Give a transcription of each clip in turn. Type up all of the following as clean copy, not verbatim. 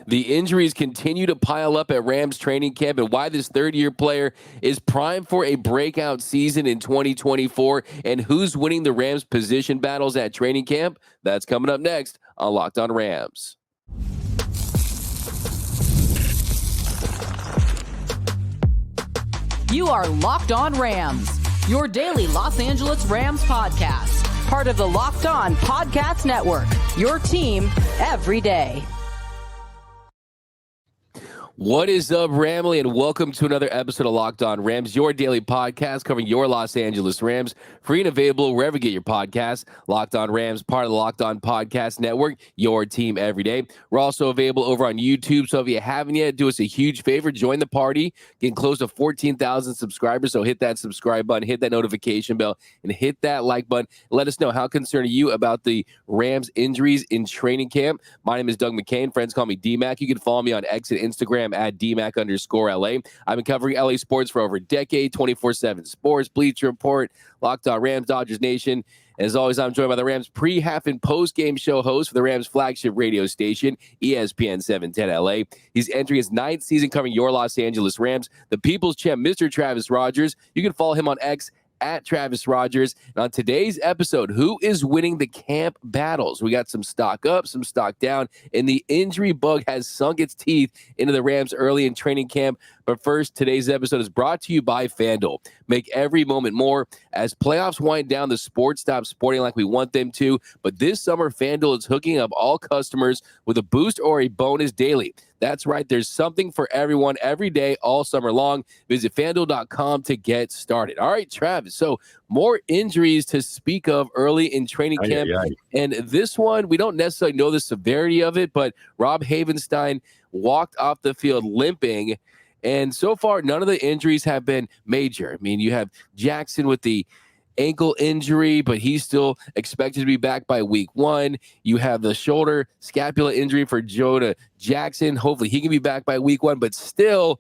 The injuries continue to pile up at Rams training camp and why this third-year player is primed for a breakout season in 2024 and who's winning the Rams position battles at training camp. That's coming up next on Locked On Rams. You are Locked On Rams, your daily Los Angeles Rams podcast. Part of the Locked On Podcast Network, your team every day. What is up, Ramley, and welcome to another episode of Locked On Rams, your daily podcast covering your Los Angeles Rams, free and available wherever you get your podcasts. Locked On Rams, part of the Locked On Podcast Network, your team every day. We're also available over on YouTube, so if you haven't yet, do us a huge favor, join the party. Getting close to 14,000 subscribers, so hit that subscribe button, hit that notification bell, and hit that like button. Let us know how concerned are you about the Rams injuries in training camp. My name is Doug McCain. Friends call me D-Mac. You can follow me on X and Instagram at DMAC_LA. I've been covering LA sports for over a decade, 24/7 sports, Bleacher Report, Locked On Rams, Dodgers Nation. As always, I'm joined by the Rams pre, half, and post-game show host for the Rams flagship radio station, ESPN 710 LA. He's entering his 9th season covering your Los Angeles Rams, the People's Champ, Mr. Travis Rogers. You can follow him on X at Travis Rogers. And on today's episode, who is winning the camp battles? We got some stock up, some stock down, and the injury bug has sunk its teeth into the Rams early in training camp. But first, today's episode is brought to you by FanDuel. Make every moment more. As playoffs wind down, the sports stop sporting like we want them to. But this summer, FanDuel is hooking up all customers with a boost or a bonus daily. That's right. There's something for everyone every day, all summer long. Visit FanDuel.com to get started. All right, Travis. So more injuries to speak of early in training camp. And this one, we don't necessarily know the severity of it, but Rob Havenstein walked off the field limping. And so far, none of the injuries have been major. I mean, you have Jackson with the ankle injury, but he's still expected to be back by week 1. You have the shoulder scapula injury for Jonah Jackson. Hopefully he can be back by week 1, but still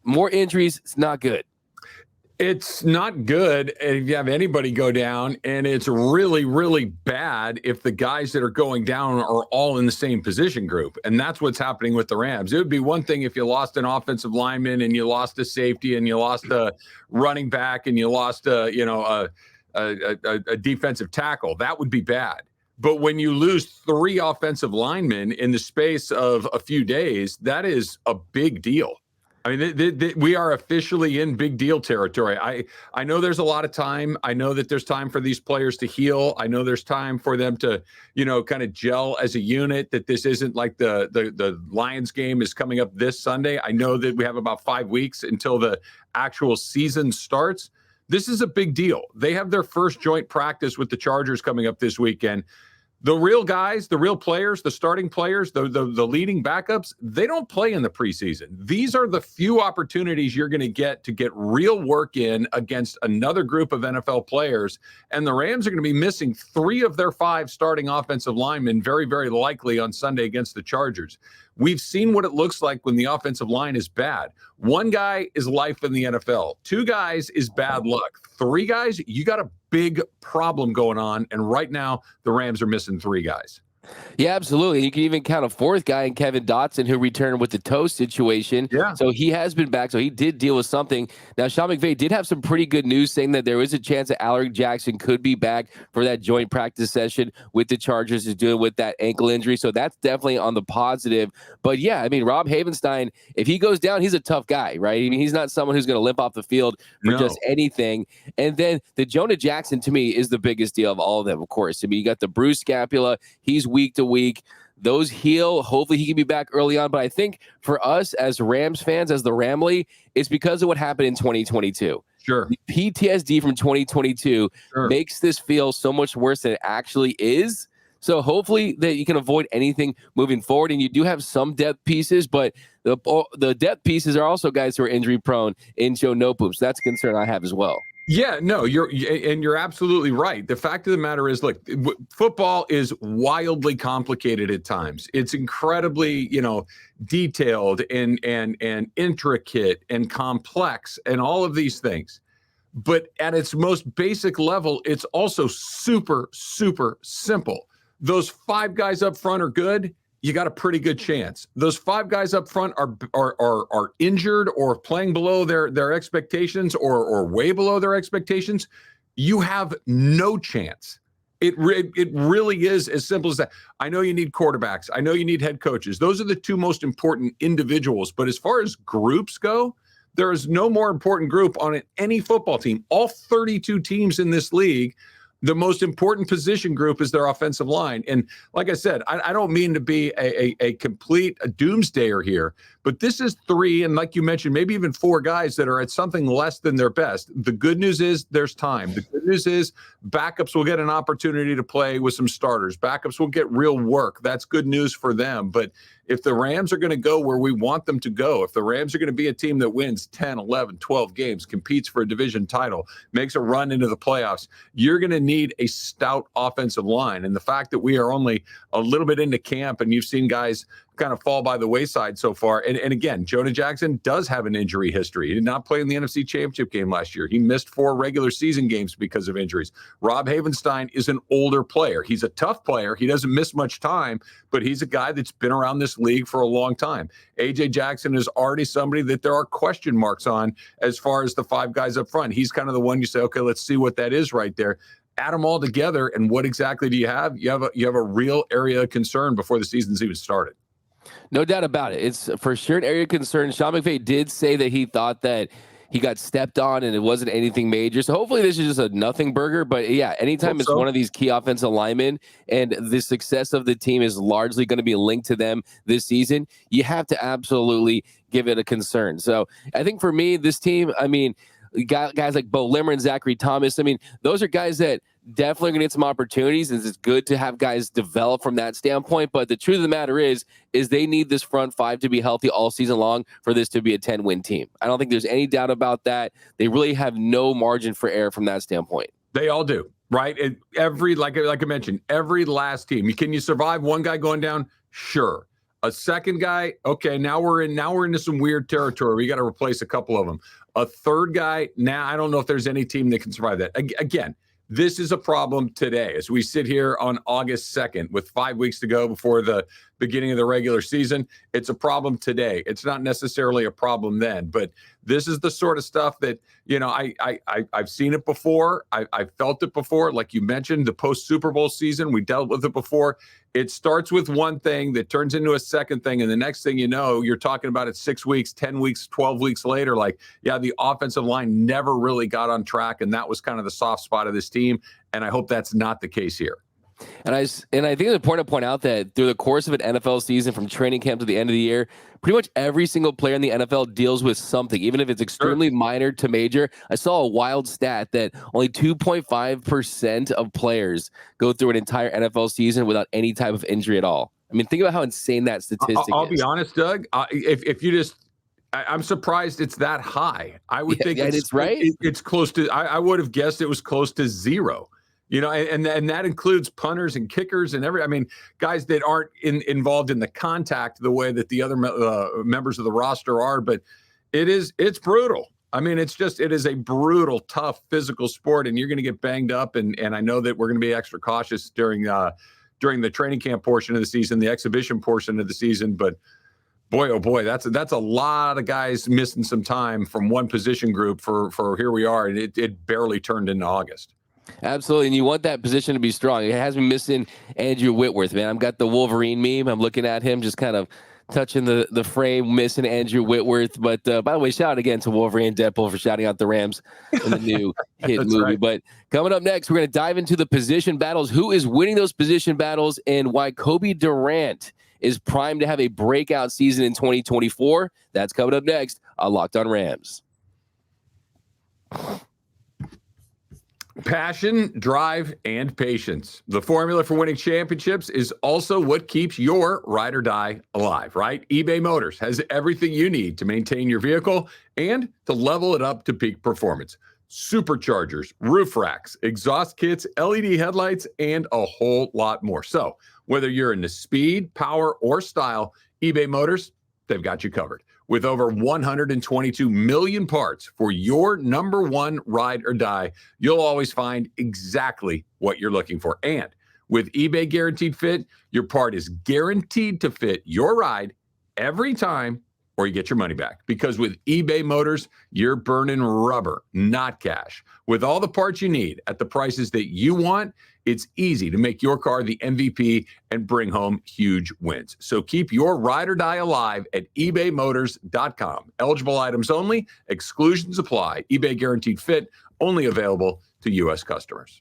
more injuries. It's not good. It's not good if you have anybody go down, and it's really, really bad if the guys that are going down are all in the same position group. And that's what's happening with the Rams. It would be one thing if you lost an offensive lineman and you lost a safety and you lost a running back and you lost a defensive tackle. That would be bad. But when you lose 3 offensive linemen in the space of a few days, that is a big deal. I mean, we are officially in big deal territory. I know there's a lot of time. I know that there's time for these players to heal. I know there's time for them to, kind of gel as a unit, that this isn't like the Lions game is coming up this Sunday. I know that we have about 5 weeks until the actual season starts. This is a big deal. They have their first joint practice with the Chargers coming up this weekend. The real guys, the real players, the starting players, the leading backups, they don't play in the preseason. These are the few opportunities you're going to get real work in against another group of NFL players. And the Rams are going to be missing 3 of their 5 starting offensive linemen very, very likely on Sunday against the Chargers. We've seen what it looks like when the offensive line is bad. 1 guy is life in the NFL. 2 guys is bad luck. 3 guys, you got a big problem going on. And right now, the Rams are missing 3 guys. Yeah, absolutely. You can even count a 4th guy in Kevin Dotson, who returned with the toe situation. Yeah. So he has been back. So he did deal with something. Now, Sean McVay did have some pretty good news saying that there is a chance that Alaric Jackson could be back for that joint practice session with the Chargers, is dealing with that ankle injury. So that's definitely on the positive. But yeah, I mean, Rob Havenstein, if he goes down, he's a tough guy, right? I mean, he's not someone who's going to limp off the field for just anything. And then the Jonah Jackson, to me, is the biggest deal of all of them, of course. I mean, you got the bruised scapula. He's week to week. Those heal. Hopefully he can be back early on. But I think for us as Rams fans, as the Ramley, it's because of what happened in 2022. Sure. The PTSD from 2022 makes this feel so much worse than it actually is. So hopefully that you can avoid anything moving forward. And you do have some depth pieces, but the depth pieces are also guys who are injury prone in Joe Noteboom. So that's a concern I have as well. Yeah, no, you're absolutely right. The fact of the matter is, look, football is wildly complicated at times. It's incredibly, detailed and intricate and complex and all of these things. But at its most basic level, it's also super, super simple. Those 5 guys up front are good. you got a pretty good chance. Those 5 guys up front are injured or playing below their expectations or way below their expectations. You have no chance. It really is as simple as that. I know you need quarterbacks. I know you need head coaches. Those are the 2 most important individuals. But as far as groups go, there is no more important group on any football team. All 32 teams in this league, the most important position group is their offensive line. And like I said, I don't mean to be a complete doomsdayer here, but this is 3, and like you mentioned, maybe even 4 guys that are at something less than their best. The good news is there's time. The good news is backups will get an opportunity to play with some starters. Backups will get real work. That's good news for them. But if the Rams are going to go where we want them to go, if the Rams are going to be a team that wins 10, 11, 12 games, competes for a division title, makes a run into the playoffs, you're going to need a stout offensive line. And the fact that we are only a little bit into camp and you've seen guys kind of fall by the wayside so far. And again, Jonah Jackson does have an injury history. He did not play in the NFC Championship game last year. He missed 4 regular season games because of injuries. Rob Havenstein is an older player. He's a tough player. He doesn't miss much time, but he's a guy that's been around this league for a long time. A.J. Jackson is already somebody that there are question marks on as far as the 5 guys up front. He's kind of the one you say, okay, let's see what that is right there. Add them all together, and what exactly do you have? You have a real area of concern before the season's even started. No doubt about it. It's for sure an area of concern. Sean McVay did say that he thought that he got stepped on and it wasn't anything major. So hopefully this is just a nothing burger. But yeah, anytime it's one of these key offensive linemen and the success of the team is largely going to be linked to them this season, you have to absolutely give it a concern. So I think for me, this team, I mean, guys like Bo Limmer and Zachary Thomas, I mean, those are guys that definitely going to get some opportunities, and it's good to have guys develop from that standpoint. But the truth of the matter is they need this front 5 to be healthy all season long for this to be a 10-win team. I don't think there's any doubt about that. They really have no margin for error from that standpoint. They all do, right? Like I mentioned, every last team. Can you survive one guy going down? Sure. A second guy, okay, now we're into some weird territory. We got to replace a couple of them. A third guy, now I don't know if there's any team that can survive that. Again, this is a problem today as we sit here on August 2nd with 5 weeks to go before the beginning of the regular season. It's a problem today. It's not necessarily a problem then, but this is the sort of stuff that, you know, I've seen it before. I've felt it before. Like you mentioned, the post Super Bowl season, we dealt with it before. It starts with one thing that turns into a second thing. And the next thing you know, you're talking about it 6 weeks, 10 weeks, 12 weeks later. Like, yeah, the offensive line never really got on track. And that was kind of the soft spot of this team. And I hope that's not the case here. And I think it's important to point out that through the course of an NFL season, from training camp to the end of the year, pretty much every single player in the NFL deals with something, even if it's extremely minor to major. I saw a wild stat that only 2.5% of players go through an entire NFL season without any type of injury at all. I mean, think about how insane that statistic is. I'll be honest, Doug. If you just, I'm surprised it's that high. I would think it's right. It's close to. I would have guessed it was close to 0. You know, and that includes punters and kickers and guys that aren't involved in the contact the way that the other members of the roster are. But it's brutal. I mean, it is a brutal, tough physical sport, and you're going to get banged up. And I know that we're going to be extra cautious during the training camp portion of the season, the exhibition portion of the season. But boy, oh boy, that's a lot of guys missing some time from one position group for here we are, and it barely turned into August. Absolutely, and you want that position to be strong. It has been missing Andrew Whitworth, man. I've got the Wolverine meme. I'm looking at him just kind of touching the frame, missing Andrew Whitworth. But by the way, shout out again to Wolverine and Deadpool for shouting out the Rams in the new hit movie. Right. But coming up next, we're going to dive into the position battles, who is winning those position battles, and why Cobie Durant is primed to have a breakout season in 2024. That's coming up next on Locked On Rams. Passion, drive, and patience. The formula for winning championships is also what keeps your ride or die alive, right? eBay Motors has everything you need to maintain your vehicle and to level it up to peak performance. Superchargers, roof racks, exhaust kits, LED headlights, and a whole lot more. So whether you're into speed, power, or style, eBay Motors, they've got you covered. With over 122 million parts for your number one ride or die, you'll always find exactly what you're looking for. And With eBay Guaranteed Fit, your part is guaranteed to fit your ride every time, or you get your money back. Because with eBay Motors, you're burning rubber, not cash. With all the parts you need at the prices that you want, it's easy to make your car the MVP and bring home huge wins. So keep your ride or die alive at ebaymotors.com. Eligible items only. Exclusions apply. eBay Guaranteed Fit, only available to U.S. customers.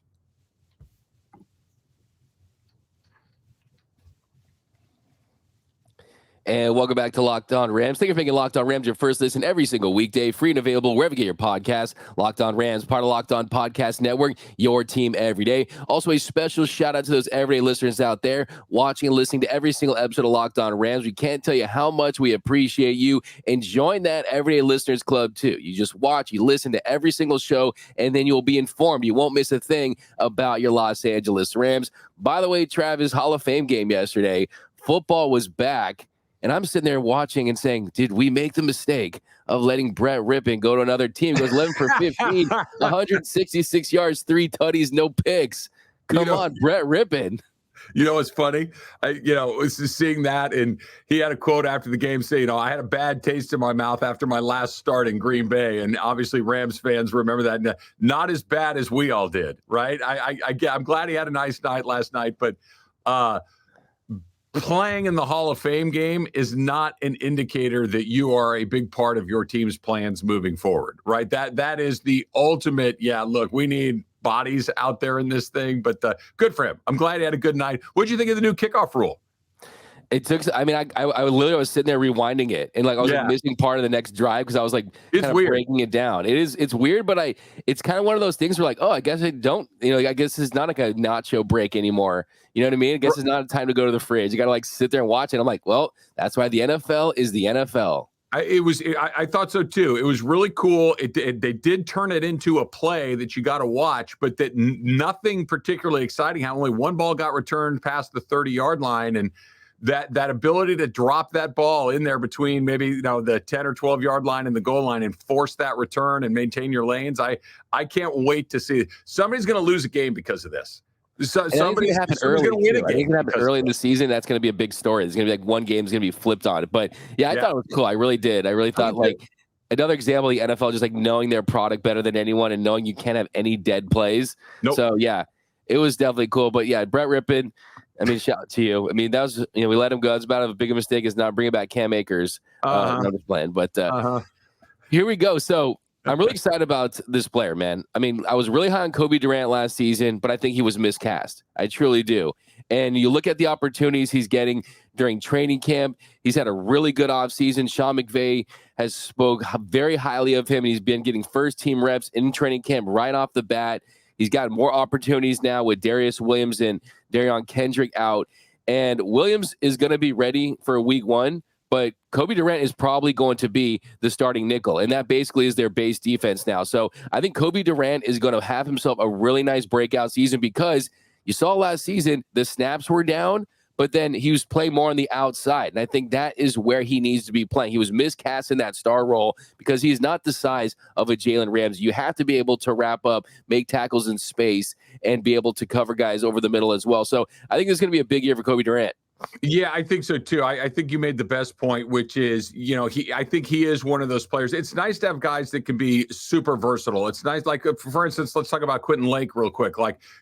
And welcome back to Locked On Rams. Thank you for making Locked On Rams your first listen every single weekday, free and available wherever you get your podcasts. Locked On Rams, part of Locked On Podcast Network, your team every day. Also, a special shout out to those everyday listeners out there watching and listening to every single episode of Locked On Rams. We can't tell you how much we appreciate you, and join that Everyday Listeners Club too. You just watch, you listen to every single show, and then you'll be informed. You won't miss a thing about your Los Angeles Rams. By the way, Travis, Hall of Fame game yesterday, football was back. And I'm sitting there watching and saying, did we make the mistake of letting Brett Rippon go to another team? He goes 11 for 15, 166 yards, 3 tutties, no picks. Come on, Brett Rippon. You know, it's funny. Was just seeing that, and he had a quote after the game saying, I had a bad taste in my mouth after my last start in Green Bay. And obviously Rams fans remember that. Not as bad as we all did, right? I'm glad he had a nice night last night, but playing in the Hall of Fame game is not an indicator that you are a big part of your team's plans moving forward, right? That is the ultimate, look, we need bodies out there in this thing, but good for him. I'm glad he had a good night. What'd you think of the new kickoff rule? It took, I literally was sitting there rewinding it, and I was missing part of the next drive because I was it's weird. Breaking it down. It's weird, but it's kind of one of those things where I guess I don't, I guess it's not like a nacho break anymore. You know what I mean? I guess it's not a time to go to the fridge. You got to sit there and watch it. I'm like, well, that's why the NFL is the NFL. I thought so too. It was really cool. They did turn it into a play that you got to watch, but that nothing particularly exciting. How only one ball got returned past the 30-yard line, and that ability to drop that ball in there between maybe the 10 or 12-yard line and the goal line and force that return and maintain your lanes. I can't wait to see it. Somebody's going to lose a game because of this. Somebody's going to win a game. I think it happen early in the season. That's going to be a big story. It's going to be one game is going to be flipped on it. But I thought it was cool. I really did. I really thought another example of the NFL just knowing their product better than anyone and knowing you can't have any dead plays. Nope. So it was definitely cool. But Brett Rippon, shout out to you. That was, we let him go. It's about as big a mistake as not bringing back Cam Akers. Another plan. But here we go. So I'm really excited about this player, man. I was really high on Cobie Durant last season, but I think he was miscast. I truly do. And you look at the opportunities he's getting during training camp. He's had a really good offseason. Sean McVay has spoke very highly of him. He's been getting first-team reps in training camp right off the bat. He's got more opportunities now with Darius Williams and Darion Kendrick out. And Williams is going to be ready for week 1. But Cobie Durant is probably going to be the starting nickel, and that basically is their base defense now. So I think Cobie Durant is going to have himself a really nice breakout season because you saw last season the snaps were down, but then he was playing more on the outside. And I think that is where he needs to be playing. He was miscast in that star role because he's not the size of a Jalen Ramsey. You have to be able to wrap up, make tackles in space, and be able to cover guys over the middle as well. So I think it's going to be a big year for Cobie Durant. Yeah, I think so too. I think you made the best point, which is, I think he is one of those players. It's nice to have guys that can be super versatile. It's nice, for instance, let's talk about Quentin Lake real quick.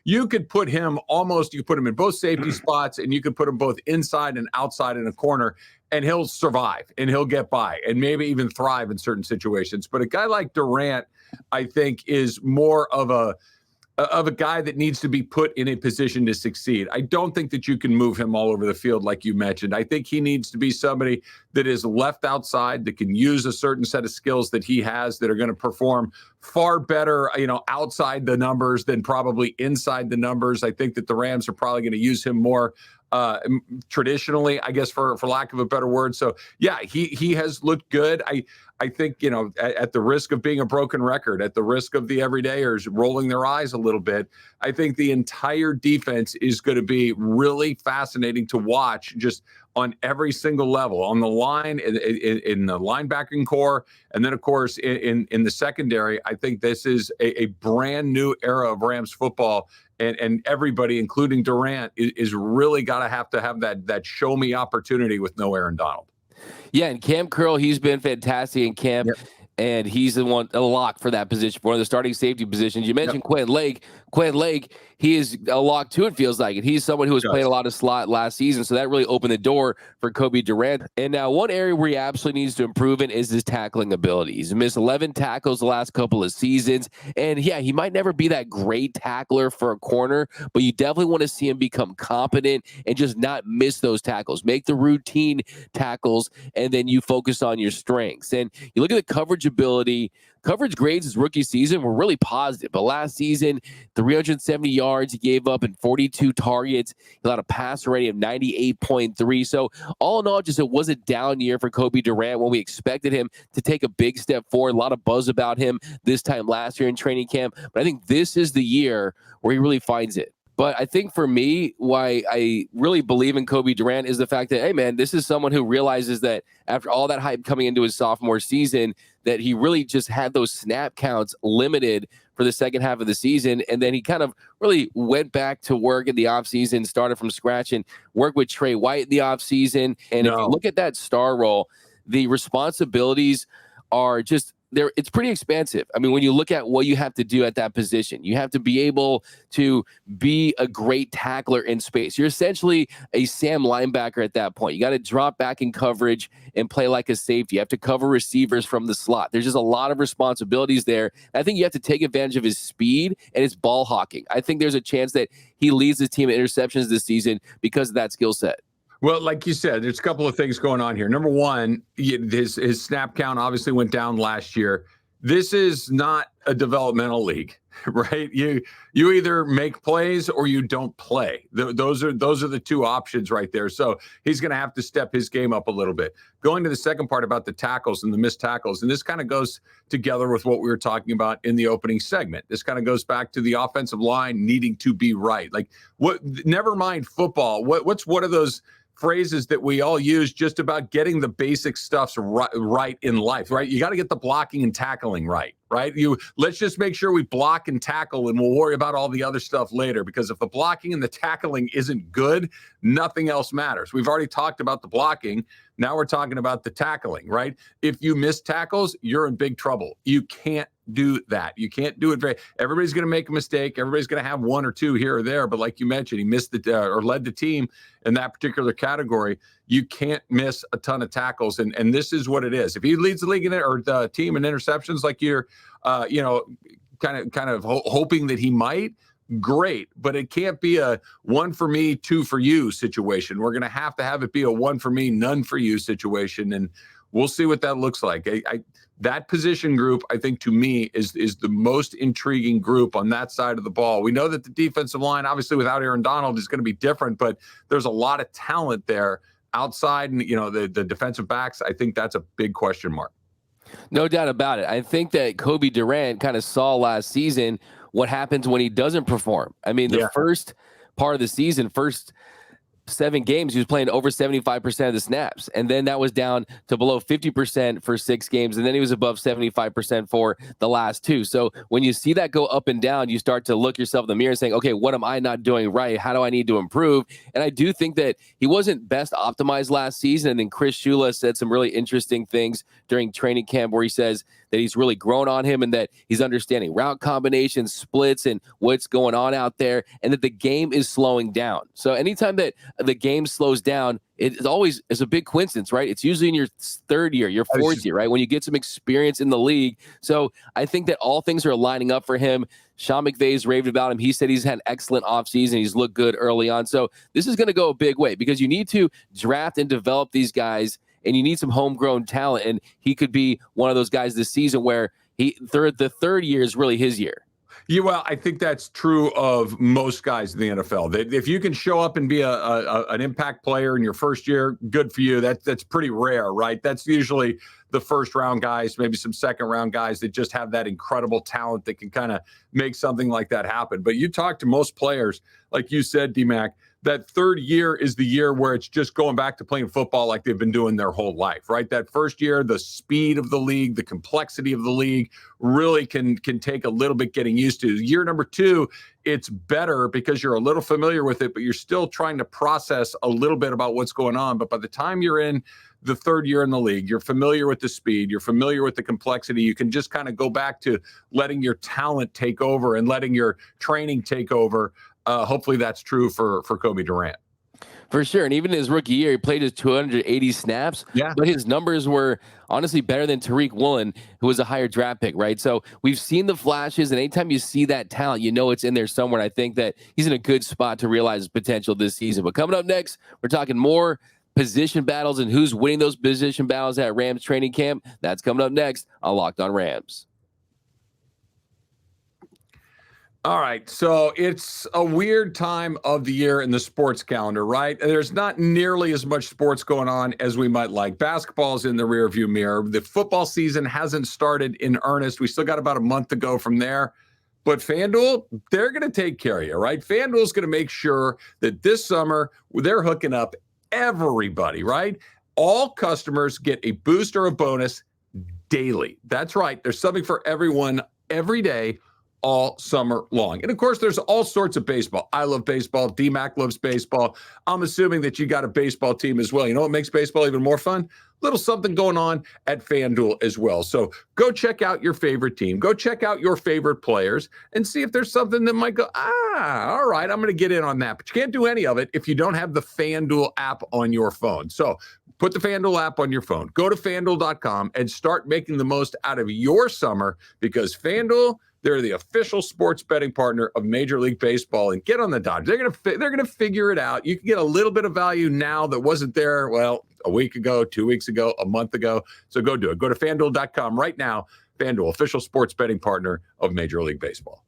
You could put him you put him in both safety spots, and you could put him both inside and outside in a corner, and he'll survive and he'll get by and maybe even thrive in certain situations. But a guy like Durant, I think, is more of a guy that needs to be put in a position to succeed. I don't think that you can move him all over the field like you mentioned. I think he needs to be somebody that is left outside, that can use a certain set of skills that he has that are going to perform far better, outside the numbers than probably inside the numbers. I think that the Rams are probably going to use him more traditionally, I guess, for lack of a better word. So he has looked good. I think, at the risk of being a broken record, at the risk of the everydayers rolling their eyes a little bit, I think the entire defense is going to be really fascinating to watch, just on every single level, on the line, in the linebacking core, and then, of course, in the secondary. I think this is a brand new era of Rams football. and everybody, including Durant, is really got to have that show me opportunity with no Aaron Donald. Yeah, and Cam Curl, he's been fantastic in camp. Yep. And he's a lock for that position, for one of the starting safety positions. You mentioned Quentin Lake. Quentin Lake, he is a lock too, it feels like. And he's someone who was playing a lot of slot last season. So that really opened the door for Cobie Durant. And now one area where he absolutely needs to improve in is his tackling ability. He's missed 11 tackles the last couple of seasons. And yeah, he might never be that great tackler for a corner, but you definitely want to see him become competent and just not miss those tackles. Make the routine tackles, and then you focus on your strengths. And you look at the coverage ability. Coverage grades his rookie season were really positive, but last season, 370 yards he gave up and 42 targets. He allowed a passer rating of 98.3. So all in all, just it was a down year for Cobie Durant when we expected him to take a big step forward. A lot of buzz about him this time last year in training camp, but I think this is the year where he really finds it. But I think for me, why I really believe in Cobie Durant is the fact that, hey, man, this is someone who realizes that after all that hype coming into his sophomore season, that he really just had those snap counts limited for the second half of the season. And then he kind of really went back to work in the offseason, started from scratch and worked with Trey White in the offseason. And if you look at that star role, the responsibilities are just there. It's pretty expansive. I mean, when you look at what you have to do at that position, you have to be able to be a great tackler in space. You're essentially a Sam linebacker at that point. You got to drop back in coverage and play like a safety. You have to cover receivers from the slot. There's just a lot of responsibilities there. I think you have to take advantage of his speed and his ball hawking. I think there's a chance that he leads his team in interceptions this season because of that skill set. Well, like you said, there's a couple of things going on here. Number one, his snap count obviously went down last year. This is not a developmental league, right? You either make plays or you don't play. Those are the two options right there. So he's going to have to step his game up a little bit. Going to the second part about the tackles and the missed tackles, and this kind of goes together with what we were talking about in the opening segment. This kind of goes back to the offensive line needing to be right. Like what? Never mind football. What's one of those phrases that we all use just about getting the basic stuffs right in life, right? You got to get the blocking and tackling right? Let's just make sure we block and tackle, and we'll worry about all the other stuff later, because if the blocking and the tackling isn't good, nothing else matters. We've already talked about the blocking. Now we're talking about the tackling, right? If you miss tackles, you're in big trouble. You can't do that. You can't do it. Everybody's going to make a mistake. Everybody's going to have one or two here or there. But like you mentioned, he missed or led the team in that particular category. You can't miss a ton of tackles. And this is what it is. If he leads the league or the team in interceptions, like you're, kind of hoping that he might, great. But it can't be a one for me, two for you situation. We're going to have it be a one for me, none for you situation. And we'll see what that looks like. That position group, I think, to me, is the most intriguing group on that side of the ball. We know that the defensive line, obviously without Aaron Donald, is going to be different, but there's a lot of talent there outside. And, the defensive backs, I think that's a big question mark. No doubt about it. I think that Cobie Durant kind of saw last season what happens when he doesn't perform. I mean, the first part of the season, first 7 games, he was playing over 75% of the snaps. And then that was down to below 50% for 6 games. And then he was above 75% for the last 2. So when you see that go up and down, you start to look yourself in the mirror and saying, okay, what am I not doing right? How do I need to improve? And I do think that he wasn't best optimized last season. And then Chris Shula said some really interesting things during training camp where he says that he's really grown on him and that he's understanding route combinations, splits, and what's going on out there, and that the game is slowing down. So anytime that the game slows down, it's a big coincidence, right? It's usually in your 3rd year, your 4th year, right? When you get some experience in the league. So I think that all things are lining up for him. Sean McVay's raved about him. He said he's had an excellent offseason. He's looked good early on. So this is going to go a big way because you need to draft and develop these guys, and you need some homegrown talent. And he could be one of those guys this season where the 3rd year is really his year. Yeah, well, I think that's true of most guys in the NFL. That if you can show up and be an impact player in your first year, good for you. That's pretty rare, right? That's usually the first round guys, maybe some second round guys that just have that incredible talent that can kind of make something like that happen. But you talk to most players, like you said, D-Mac, that third year is the year where it's just going back to playing football like they've been doing their whole life, right? That first year, the speed of the league, the complexity of the league really can take a little bit getting used to. Year number two, it's better because you're a little familiar with it, but you're still trying to process a little bit about what's going on. But by the time you're in the third year in the league, you're familiar with the speed, you're familiar with the complexity. You can just kind of go back to letting your talent take over and letting your training take over. Hopefully that's true for Cobie Durant. For sure. And even his rookie year, he played his 280 snaps, but his numbers were honestly better than Tariq Woolen, who was a higher draft pick, right? So we've seen the flashes, and anytime you see that talent, you know it's in there somewhere. And I think that he's in a good spot to realize his potential this season. But coming up next, we're talking more position battles and who's winning those position battles at Rams training camp. That's coming up next on Locked On Rams. All right, so it's a weird time of the year in the sports calendar, right? There's not nearly as much sports going on as we might like. Basketball's in the rearview mirror. The football season hasn't started in earnest. We still got about a month to go from there. But FanDuel, they're going to take care of you, right? FanDuel's going to make sure that this summer they're hooking up everybody, right? All customers get a boost or a bonus daily. That's right. There's something for everyone every day, all summer long. And of course, there's all sorts of baseball. I love baseball. D-Mac loves baseball. I'm assuming that you got a baseball team as well. You know what makes baseball even more fun? Little something going on at FanDuel as well. So go check out your favorite team. Go check out your favorite players and see if there's something that might go, all right, I'm going to get in on that. But you can't do any of it if you don't have the FanDuel app on your phone. So put the FanDuel app on your phone. Go to FanDuel.com and start making the most out of your summer, because FanDuel, they're the official sports betting partner of Major League Baseball. And get on the Dodgers. They're gonna figure it out. You can get a little bit of value now that wasn't there, well, a week ago, 2 weeks ago, a month ago. So go do it. Go to FanDuel.com right now. FanDuel, official sports betting partner of Major League Baseball.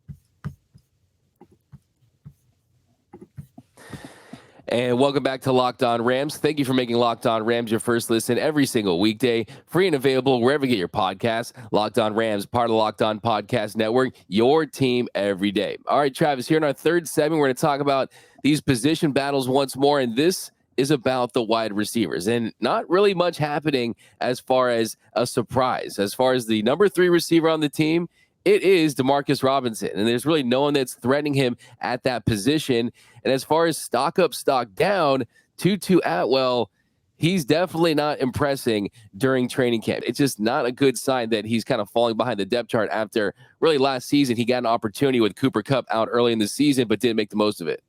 And welcome back to Locked On Rams. Thank you for making Locked On Rams your first listen every single weekday. Free and available wherever you get your podcasts. Locked On Rams, part of the Locked On Podcast Network, your team every day. All right, Travis, here in our third segment, we're going to talk about these position battles once more. And this is about the wide receivers. And not really much happening as far as a surprise. As far as the number 3 receiver on the team, it is Demarcus Robinson, and there's really no one that's threatening him at that position. And as far as stock up, stock down, Tutu Atwell, he's definitely not impressing during training camp. It's just not a good sign that he's kind of falling behind the depth chart after really last season. He got an opportunity with Cooper Kupp out early in the season, but didn't make the most of it.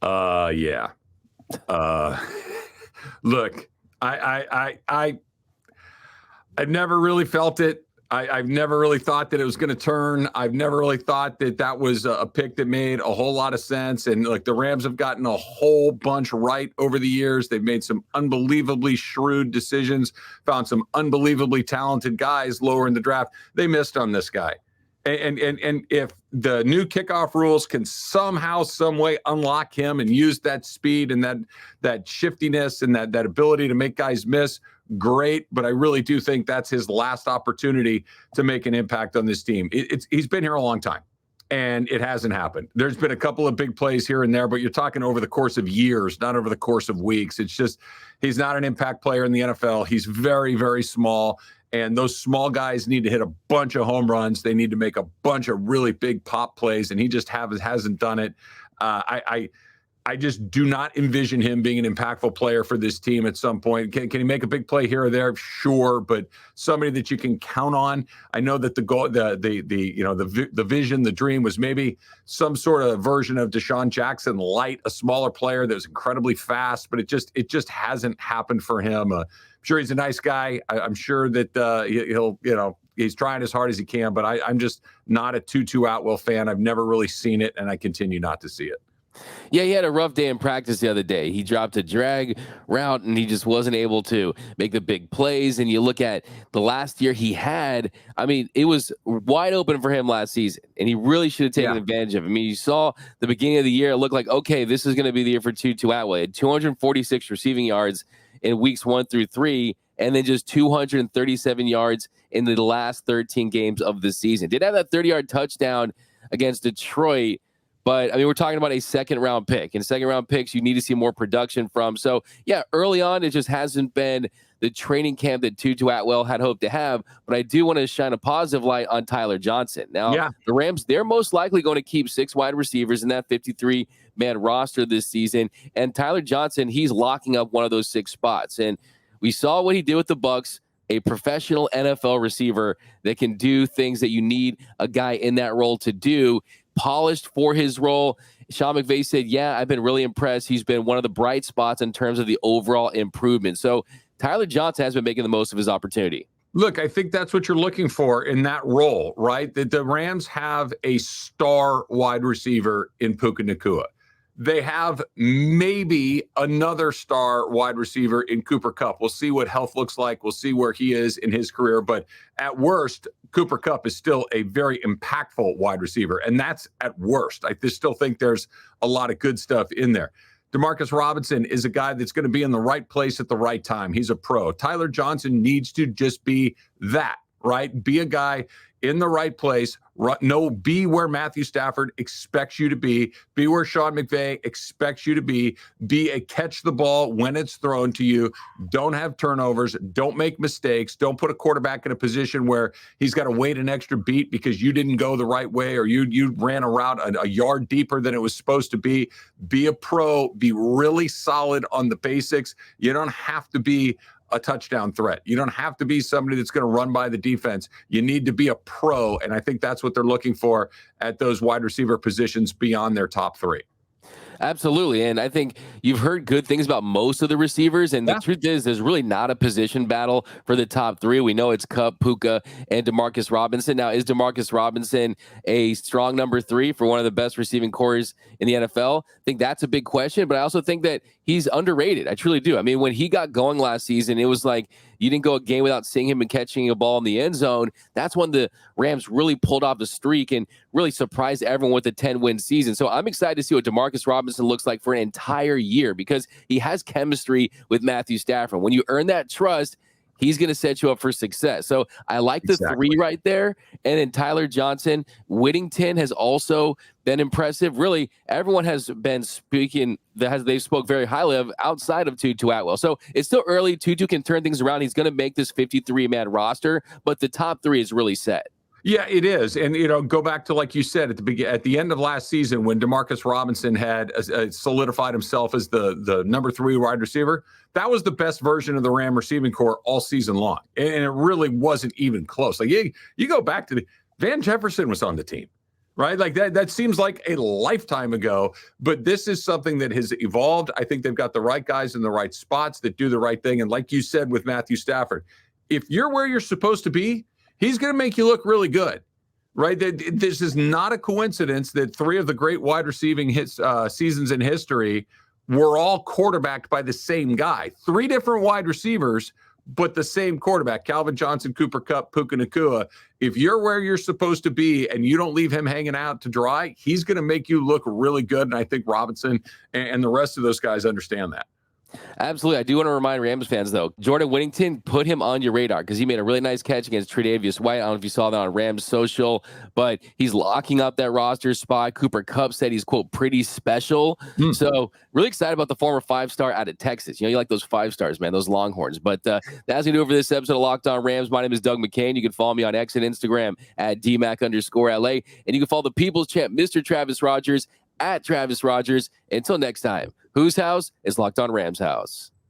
Yeah. Look, I never really felt it. I've never really thought that it was going to turn. I've never really thought that that was a pick that made a whole lot of sense. And like, the Rams have gotten a whole bunch right over the years. They've made some unbelievably shrewd decisions, found some unbelievably talented guys lower in the draft. They missed on this guy. And if the new kickoff rules can somehow, some way unlock him and use that speed and that shiftiness and that ability to make guys miss, great. But I really do think that's his last opportunity to make an impact on this team. He's been here a long time, and it hasn't happened. There's been a couple of big plays here and there, but you're talking over the course of years, not over the course of weeks. It's just, he's not an impact player in the NFL. He's very, very small. And those small guys need to hit a bunch of home runs. They need to make a bunch of really big pop plays, and he just hasn't done it. I just do not envision him being an impactful player for this team at some point. Can he make a big play here or there? Sure, but somebody that you can count on. I know that the goal, the vision, the dream was maybe some sort of version of Deshaun Jackson light, a smaller player that was incredibly fast, but it just hasn't happened for him. I'm sure he's a nice guy. I'm sure that he's trying as hard as he can, but I'm just not a Tutu Atwell fan. I've never really seen it, and I continue not to see it. Yeah, he had a rough day in practice the other day. He dropped a drag route, and he just wasn't able to make the big plays. And you look at the last year he had, I mean, it was wide open for him last season, and he really should have taken advantage of it. I mean, you saw the beginning of the year, it looked like, okay, this is going to be the year for Tutu Atwell. He had 246 receiving yards in weeks 1 through 3, and then just 237 yards in the last 13 games of the season. Did have that 30-yard touchdown against Detroit, But I mean, we're talking about a second round pick, and second round picks you need to see more production from. So yeah, early on, it just hasn't been the training camp that Tutu Atwell had hoped to have. But I do want to shine a positive light on Tyler Johnson. Now, the Rams, they're most likely going to keep 6 wide receivers in that 53-man roster this season. And Tyler Johnson, he's locking up one of those 6 spots. And we saw what he did with the Bucs. A professional NFL receiver that can do things that you need a guy in that role to do, polished for his role. Sean McVay said, yeah, I've been really impressed. He's been one of the bright spots in terms of the overall improvement. So Tyler Johnson has been making the most of his opportunity. Look, I think that's what you're looking for in that role, right? That the Rams have a star wide receiver in Puka Nacua. They have maybe another star wide receiver in Cooper Kupp. We'll see what health looks like. We'll see where he is in his career. But at worst, Cooper Kupp is still a very impactful wide receiver. And that's at worst. I just still think there's a lot of good stuff in there. Demarcus Robinson is a guy that's going to be in the right place at the right time. He's a pro. Tyler Johnson needs to just be that, right? Be a guy in the right place. Be where Matthew Stafford expects you to be. Be where Sean McVay expects you to be. Be a catch the ball when it's thrown to you. Don't have turnovers. Don't make mistakes. Don't put a quarterback in a position where he's got to wait an extra beat because you didn't go the right way or you ran a route a yard deeper than it was supposed to be. Be a pro. Be really solid on the basics. You don't have to be a touchdown threat. You don't have to be somebody that's going to run by the defense. You need to be a pro, and I think that's what they're looking for at those wide receiver positions beyond their top 3. Absolutely. And I think you've heard good things about most of the receivers. And the truth is, there's really not a position battle for the top 3. We know it's Kupp, Puka, and Demarcus Robinson. Now, is Demarcus Robinson a strong number 3 for one of the best receiving cores in the NFL? I think that's a big question. But I also think that he's underrated. I truly do. I mean, when he got going last season, it was like you didn't go a game without seeing him and catching a ball in the end zone. That's when the Rams really pulled off the streak and really surprised everyone with a 10-win season. So I'm excited to see what Demarcus Robinson looks like for an entire year because he has chemistry with Matthew Stafford. When you earn that trust, he's going to set you up for success. So I like the 3 right there. And then Tyler Johnson, Whittington has also been impressive. Really, everyone has been speaking they spoke very highly of outside of Tutu Atwell. So it's still early. Tutu can turn things around. He's going to make this 53-man roster, but the top 3 is really set. Yeah, it is. And, go back to, like you said, at the end of last season when Demarcus Robinson had solidified himself as the number 3 wide receiver, that was the best version of the Ram receiving core all season long. And it really wasn't even close. Like you go back to Van Jefferson was on the team, right? Like that seems like a lifetime ago, but this is something that has evolved. I think they've got the right guys in the right spots that do the right thing. And like you said with Matthew Stafford, if you're where you're supposed to be, he's going to make you look really good, right? This is not a coincidence that 3 of the great wide receiving seasons in history were all quarterbacked by the same guy. 3 different wide receivers, but the same quarterback, Calvin Johnson, Cooper Kupp, Puka Nacua. If you're where you're supposed to be and you don't leave him hanging out to dry, he's going to make you look really good. And I think Robinson and the rest of those guys understand that. Absolutely. I do want to remind Rams fans, though, Jordan Whittington, put him on your radar because he made a really nice catch against Tre'Davious White. I don't know if you saw that on Rams social, but he's locking up that roster spot. Cooper Kupp said he's, quote, pretty special. So really excited about the former 5-star out of Texas. You like those 5 stars, man, those Longhorns. But that's going to do it for this episode of Locked On Rams. My name is Doug McCain. You can follow me on X and Instagram at DMAC_LA. And you can follow the People's Champ, Mr. Travis Rogers, at Travis Rogers. Until next time, whose house is Locked On Rams house?